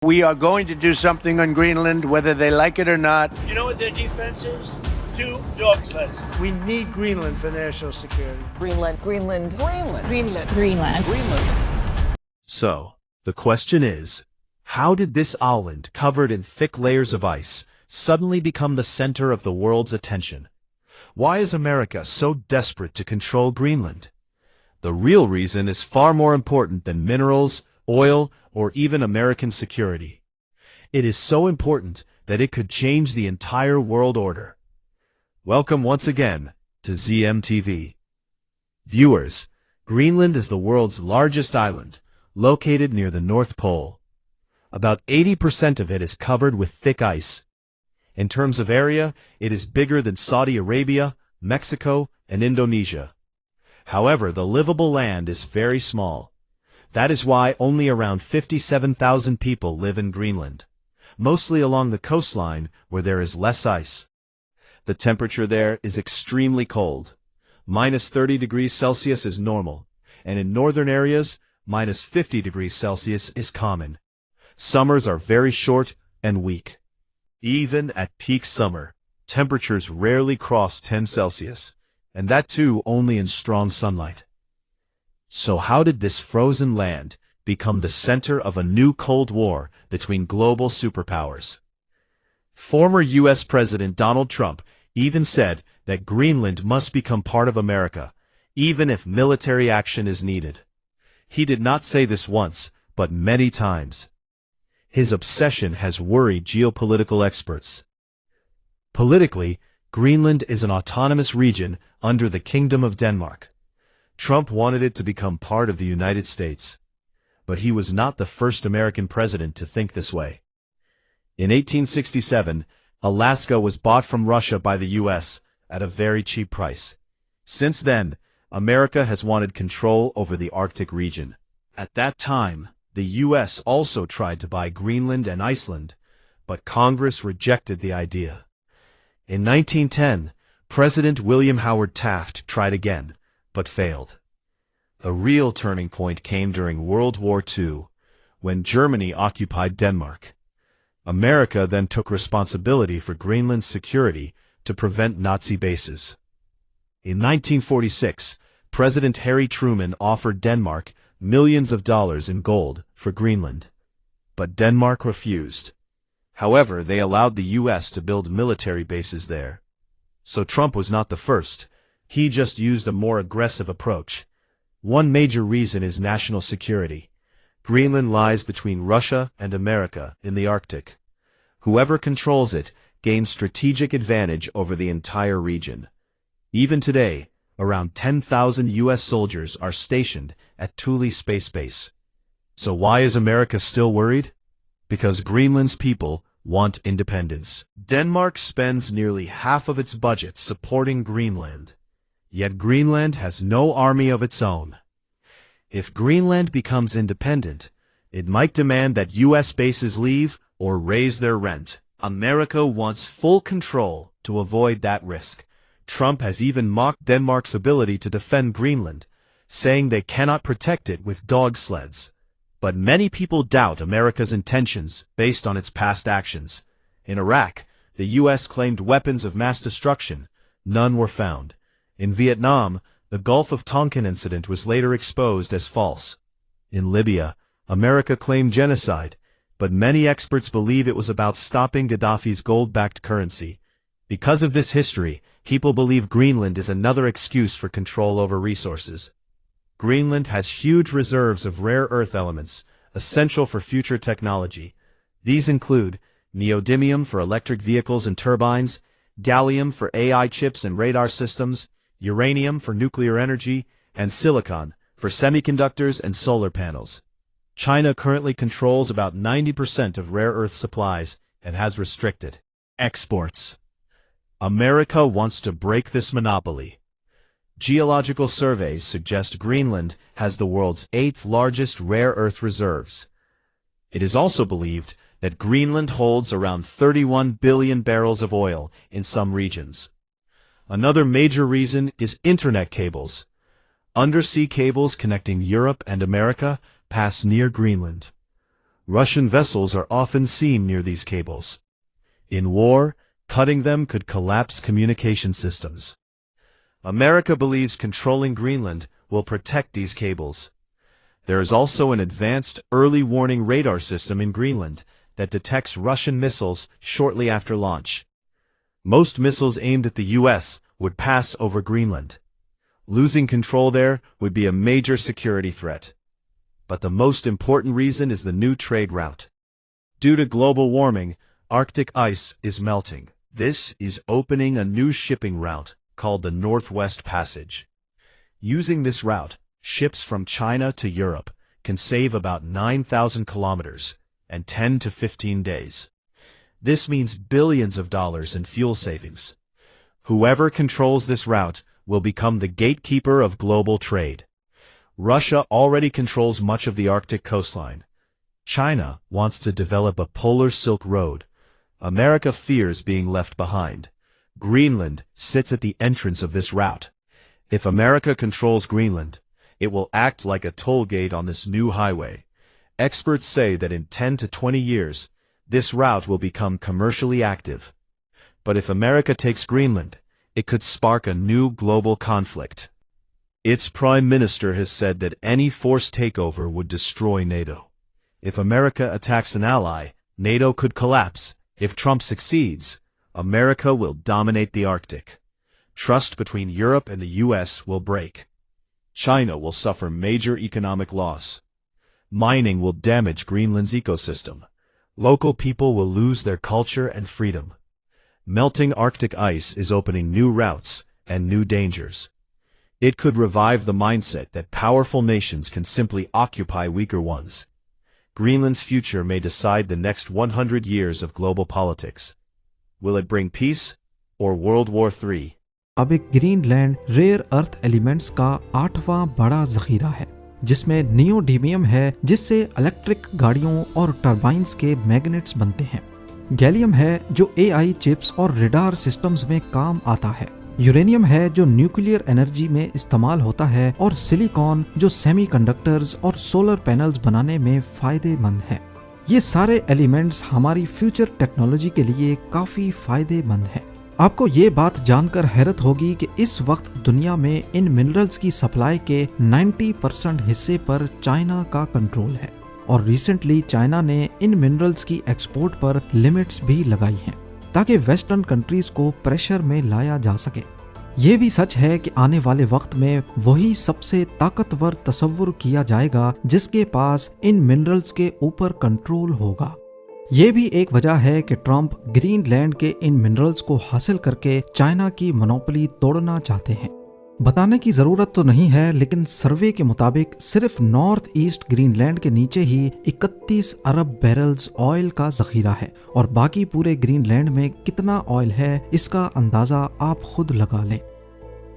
We are going to do something on Greenland, whether they like it or not. You know what their defense is? 2 dog sleds. We need Greenland for national security. Greenland. So, the question is, how did this island, covered in thick layers of ice, suddenly become the center of the world's attention? Why is America so desperate to control Greenland? The real reason is far more important than minerals, oil, or even American security. It is so important that it could change the entire world order. Welcome once again to ZMTV. Viewers, Greenland is the world's largest island, located near the North Pole. About 80% of it is covered with thick ice. In terms of area, it is bigger than Saudi Arabia, Mexico, and Indonesia. However, the livable land is very small. That is why only around 57,000 people live in Greenland, mostly along the coastline where there is less ice. The temperature there is extremely cold. -30 degrees Celsius is normal, and in northern areas, -50 degrees Celsius is common. Summers are very short and weak. Even at peak summer, temperatures rarely cross 10 Celsius, and that too only in strong sunlight. So how did this frozen land become the center of a new Cold War between global superpowers? Former U.S. President Donald Trump even said that Greenland must become part of America, even if military action is needed. He did not say this once, but many times. His obsession has worried geopolitical experts. Politically, Greenland is an autonomous region under the Kingdom of Denmark. Trump wanted it to become part of the United States. But he was not the first American president to think this way. In 1867, Alaska was bought from Russia by the U.S. at a very cheap price. Since then, America has wanted control over the Arctic region. At that time, the U.S. also tried to buy Greenland and Iceland, but Congress rejected the idea. In 1910, President William Howard Taft tried again, but failed. The real turning point came during World War II, when Germany occupied Denmark. America then took responsibility for Greenland's security to prevent Nazi bases. In 1946, President Harry Truman offered Denmark millions of dollars in gold for Greenland, but Denmark refused. However, they allowed the U.S. to build military bases there. So Trump was not the first. He just used a more aggressive approach. One major reason is national security. Greenland lies between Russia and America in the Arctic. Whoever controls it gains strategic advantage over the entire region. Even today, around 10,000 U.S. soldiers are stationed at Thule Space Base. So why is America still worried? Because Greenland's people want independence. Denmark spends nearly half of its budget supporting Greenland. Yet Greenland has no army of its own. If Greenland becomes independent, it might demand that U.S. bases leave or raise their rent. America wants full control to avoid that risk. Trump has even mocked Denmark's ability to defend Greenland, saying they cannot protect it with dog sleds. But many people doubt America's intentions based on its past actions. In Iraq, the U.S. claimed weapons of mass destruction. None were found. In Vietnam, the Gulf of Tonkin incident was later exposed as false. In Libya, America claimed genocide, but many experts believe it was about stopping Gaddafi's gold-backed currency. Because of this history, people believe Greenland is another excuse for control over resources. Greenland has huge reserves of rare earth elements, essential for future technology. These include neodymium for electric vehicles and turbines, gallium for AI chips and radar systems, uranium for nuclear energy, and silicon for semiconductors and solar panels. China currently controls about 90% of rare earth supplies and has restricted exports. America wants to break this monopoly. Geological surveys suggest Greenland has the world's 8th largest rare earth reserves. It is also believed that Greenland holds around 31 billion barrels of oil in some regions. Another major reason is internet cables. Undersea cables connecting Europe and America pass near Greenland. Russian vessels are often seen near these cables. In war, cutting them could collapse communication systems. America believes controlling Greenland will protect these cables. There is also an advanced early warning radar system in Greenland that detects Russian missiles shortly after launch. Most missiles aimed at the U.S. would pass over Greenland. Losing control there would be a major security threat. But the most important reason is the new trade route. Due to global warming, Arctic ice is melting. This is opening a new shipping route called the Northwest Passage. Using this route, ships from China to Europe can save about 9,000 kilometers and 10 to 15 days. This means billions of dollars in fuel savings. Whoever controls this route will become the gatekeeper of global trade. Russia already controls much of the Arctic coastline. China wants to develop a polar Silk Road. America fears being left behind. Greenland sits at the entrance of this route. If America controls Greenland, it will act like a toll gate on this new highway. Experts say that in 10 to 20 years, this route will become commercially active. But if America takes Greenland, it could spark a new global conflict. Its prime minister has said that any forced takeover would destroy NATO. If America attacks an ally, NATO could collapse. If Trump succeeds, America will dominate the Arctic. Trust between Europe and the U.S. will break. China will suffer major economic loss. Mining will damage Greenland's ecosystem. Local people will lose their culture and freedom. Melting Arctic ice is opening new routes and new dangers. It could revive the mindset that powerful nations can simply occupy weaker ones. Greenland's future may decide the next 100 years of global politics. Will it bring peace or World War III? अब एक Greenland rare earth elements का 8वां बड़ा जखीरा है, जिसमें neodymium है, जिससे electric गाड़ियों और टरबाइन्स के मैग्नेट्स बनते हैं। गैलियम है जो एआई चिप्स और रेडार सिस्टम्स में काम आता है। यूरेनियम है जो न्यूक्लियर एनर्जी में इस्तेमाल होता है, और सिलिकॉन जो सेमीकंडक्टर्स और सोलर पैनल्स बनाने में फायदेमंद है। ये सारे एलिमेंट्स हमारी फ्यूचर टेक्नोलॉजी के लिए काफी फायदेमंद है। आपको ये बात जानकर हैरत होगी कि इस वक्त दुनिया में इन मिनरल्स की सप्लाई के 90% हिस्से पर चाइना का कंट्रोल है, और रिसेंटली चाइना ने इन मिनरल्स की एक्सपोर्ट पर लिमिट्स भी लगाई हैं ताकि वेस्टर्न कंट्रीज को प्रेशर में लाया जा सके। ये भी सच है कि आने वाले वक्त में वही सबसे ताकतवर तस्वुर किया जाएगा जिसके पास इन मिनरल्स के ऊपर कंट्रोल होगा। ये भी एक वजह है कि ट्रंप ग्रीनलैंड के इन मिनरल्स को हासिल करके चाइना की मोनोपोली तोड़ना चाहते हैं। बताने की जरूरत तो नहीं है, लेकिन सर्वे के मुताबिक सिर्फ नॉर्थ ईस्ट ग्रीनलैंड के नीचे ही 31 अरब बैरल्स ऑयल का जखीरा है, और बाकी पूरे ग्रीनलैंड में कितना ऑयल है इसका अंदाजा आप खुद लगा लें।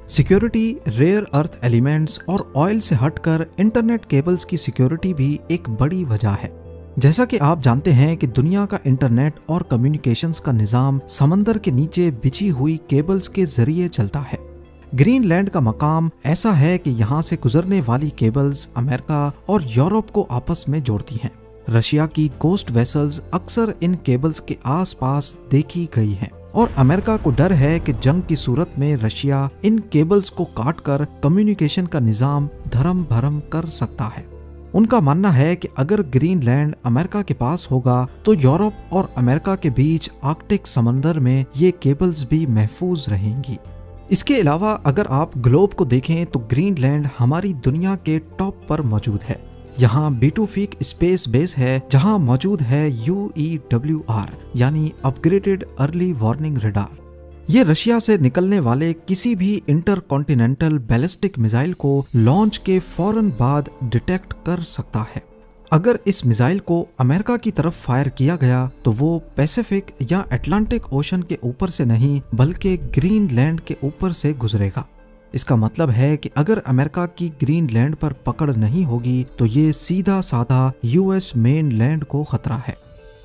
सिक्योरिटी, रेयर अर्थ एलिमेंट्स और ऑयल से हटकर इंटरनेट केबल्स की सिक्योरिटी भी एक बड़ी वजह है। जैसा कि आप जानते हैं कि दुनिया का इंटरनेट और कम्युनिकेशंस का निज़ाम समंदर के नीचे बिछी हुई केबल्स के जरिए चलता है। ग्रीनलैंड का मकाम ऐसा है कि यहाँ से गुजरने वाली केबल्स अमेरिका और यूरोप को आपस में जोड़ती हैं। रशिया की गोस्ट वेसल्स अक्सर इन केबल्स के आसपास देखी गई हैं, और अमेरिका को डर है कि जंग की सूरत में रशिया इन केबल्स को काटकर कम्युनिकेशन का निज़ाम धर्म भरम कर सकता है। उनका मानना है कि अगर ग्रीनलैंड अमेरिका के पास होगा तो यूरोप और अमेरिका के बीच आर्कटिक समंदर में ये केबल्स भी महफूज रहेंगी। इसके अलावा अगर आप ग्लोब को देखें तो ग्रीनलैंड हमारी दुनिया के टॉप पर मौजूद है। यहाँ बीटूफिक स्पेस बेस है जहाँ मौजूद है UEWR यानी अपग्रेडेड अर्ली वार्निंग रेडार। ये रशिया से निकलने वाले किसी भी इंटरकॉन्टिनेंटल बैलिस्टिक मिसाइल को लॉन्च के फौरन बाद डिटेक्ट कर सकता है। अगर इस मिसाइल को अमेरिका की तरफ फायर किया गया तो वो पैसिफिक या अटलांटिक ओशन के ऊपर से नहीं बल्कि ग्रीनलैंड के ऊपर से गुजरेगा। इसका मतलब है कि अगर अमेरिका की ग्रीनलैंड पर पकड़ नहीं होगी तो ये सीधा साधा US मेनलैंड को खतरा है।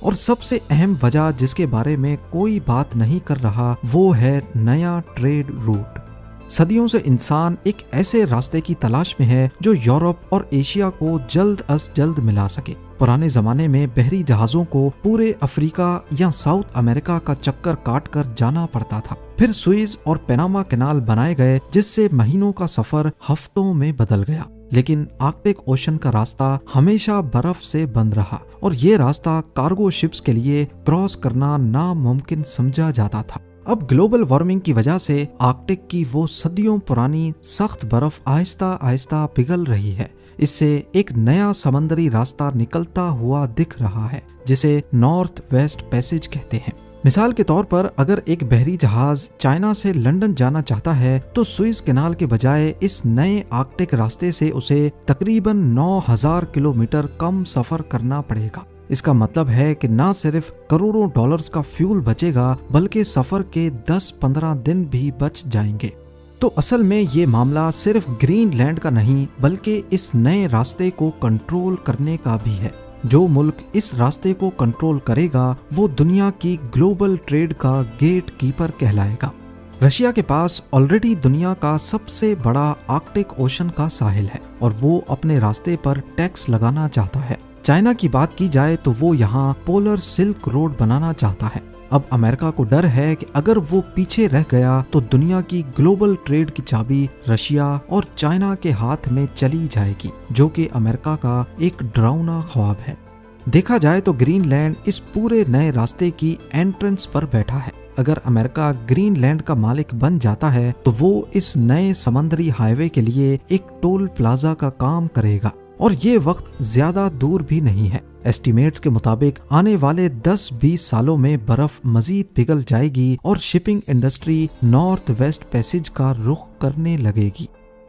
और सबसे अहम वजह जिसके बारे में कोई बात नहीं कर रहा वो है नया ट्रेड रूट। सदियों से इंसान एक ऐसे रास्ते की तलाश में है जो यूरोप और एशिया को जल्द अज जल्द मिला सके। पुराने जमाने में बहरी जहाजों को पूरे अफ्रीका या साउथ अमेरिका का चक्कर काट कर जाना पड़ता था। फिर सुइज और पनामा कैनाल बनाए गए, जिससे महीनों का सफर हफ्तों में बदल गया। लेकिन आर्कटिक ओशन का रास्ता हमेशा बर्फ से बंद रहा और ये रास्ता कार्गो शिप्स के लिए क्रॉस करना नामुमकिन समझा जाता था। अब ग्लोबल वार्मिंग की वजह से आर्कटिक की वो सदियों पुरानी सख्त बर्फ आहिस्ता आहिस्ता पिघल रही है। इससे एक नया समंदरी रास्ता निकलता हुआ दिख रहा है, जिसे नॉर्थ वेस्ट पैसेज कहते हैं। मिसाल के तौर पर अगर एक बहरी जहाज चाइना से लंदन जाना चाहता है तो सुइज कैनाल के बजाय इस नए आर्कटिक रास्ते से उसे तकरीबन 9000 किलोमीटर कम सफर करना पड़ेगा। इसका मतलब है कि न सिर्फ करोड़ों डॉलर्स का फ्यूल बचेगा, बल्कि सफर के 10-15 दिन भी बच जाएंगे। तो असल में ये मामला सिर्फ ग्रीनलैंड का नहीं, बल्कि इस नए रास्ते को कंट्रोल करने का भी है। जो मुल्क इस रास्ते को कंट्रोल करेगा वो दुनिया की ग्लोबल ट्रेड का गेट कीपर कहलाएगा। रशिया के पास ऑलरेडी दुनिया का सबसे बड़ा आर्कटिक ओशन का साहिल है और वो अपने रास्ते पर टैक्स लगाना चाहता है। चाइना की बात की जाए तो वो यहाँ पोलर सिल्क रोड बनाना चाहता है। अब अमेरिका को डर है कि अगर वो पीछे रह गया तो दुनिया की ग्लोबल ट्रेड की चाबी रशिया और चाइना के हाथ में चली जाएगी, जो कि अमेरिका का एक डरावना ख्वाब है। देखा जाए तो ग्रीनलैंड इस पूरे नए रास्ते की एंट्रेंस पर बैठा है। अगर अमेरिका ग्रीनलैंड का मालिक बन जाता है तो वो इस नए समंदरी हाईवे के लिए एक टोल प्लाजा का काम करेगा और ये वक्त ज्यादा दूर भी नहीं है। एस्टिमेट्स के मुताबिक आने वाले 10-20 सालों में बर्फ मजीद पिघल जाएगी और shipping industry north west passage का रुख करने लगेगी।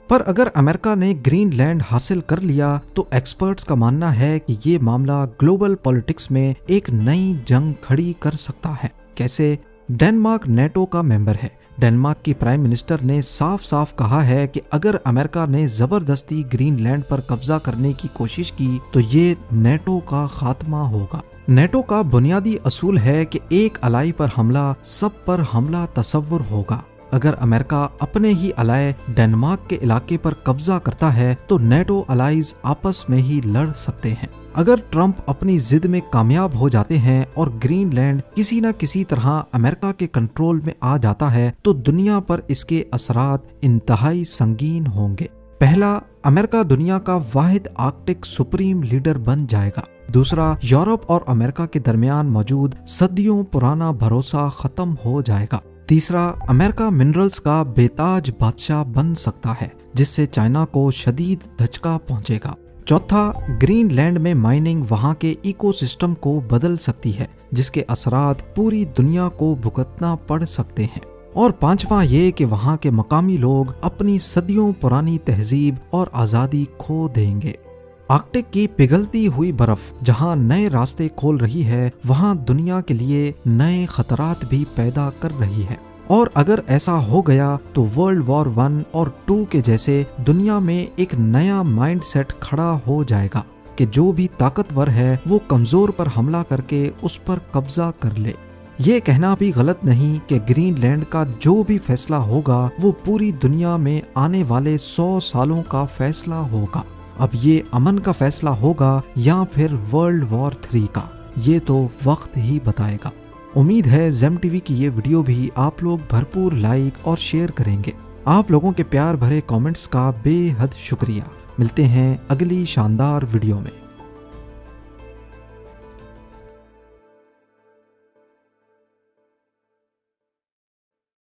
पर अगर अमेरिका ने ग्रीनलैंड हासिल कर लिया तो एक्सपर्ट्स का मानना है कि ये मामला ग्लोबल पॉलिटिक्स में एक नई जंग खड़ी कर सकता है। कैसे? डेनमार्क नेटो का मेंबर है। डेनमार्क की प्राइम मिनिस्टर ने साफ साफ कहा है कि अगर अमेरिका ने जबरदस्ती ग्रीनलैंड पर कब्जा करने की कोशिश की तो ये नेटो का खात्मा होगा। नेटो का बुनियादी असूल है कि एक अलाई पर हमला सब पर हमला तस्वुर होगा। अगर अमेरिका अपने ही अलाय डेनमार्क के इलाके पर कब्जा करता है तो नेटो अलाइज आपस में ही लड़ सकते हैं। अगर ट्रंप अपनी जिद में कामयाब हो जाते हैं और ग्रीनलैंड किसी न किसी तरह अमेरिका के कंट्रोल में आ जाता है तो दुनिया पर इसके असरात इंतहाई संगीन होंगे। पहला, अमेरिका दुनिया का वाहिद आर्कटिक सुप्रीम लीडर बन जाएगा। दूसरा, यूरोप और अमेरिका के दरमियान मौजूद सदियों पुराना भरोसा खत्म हो जाएगा। तीसरा, अमेरिका मिनरल्स का बेताज बादशाह बन सकता है, जिससे चाइना को शदीद धचका पहुंचेगा। चौथा, ग्रीनलैंड में माइनिंग वहां के इकोसिस्टम को बदल सकती है, जिसके असरात पूरी दुनिया को भुगतना पड़ सकते हैं। और पांचवा ये कि वहां के मकामी लोग अपनी सदियों पुरानी तहजीब और आज़ादी खो देंगे। आर्कटिक की पिघलती हुई बर्फ जहां नए रास्ते खोल रही है, वहां दुनिया के लिए नए खतरात भी पैदा कर रही है। और अगर ऐसा हो गया तो वर्ल्ड वॉर 1 और 2 के जैसे दुनिया में एक नया माइंडसेट खड़ा हो जाएगा कि जो भी ताकतवर है वो कमजोर पर हमला करके उस पर कब्जा कर ले। ये कहना भी गलत नहीं कि ग्रीनलैंड का जो भी फैसला होगा वो पूरी दुनिया में आने वाले 100 सालों का फैसला होगा। अब ये अमन का फैसला होगा या फिर वर्ल्ड वॉर 3 का, ये तो वक्त ही बताएगा। उम्मीद है जेम टीवी की ये वीडियो भी आप लोग भरपूर लाइक और शेयर करेंगे। आप लोगों के प्यार भरे कमेंट्स का बेहद शुक्रिया। मिलते हैं अगली शानदार वीडियो में।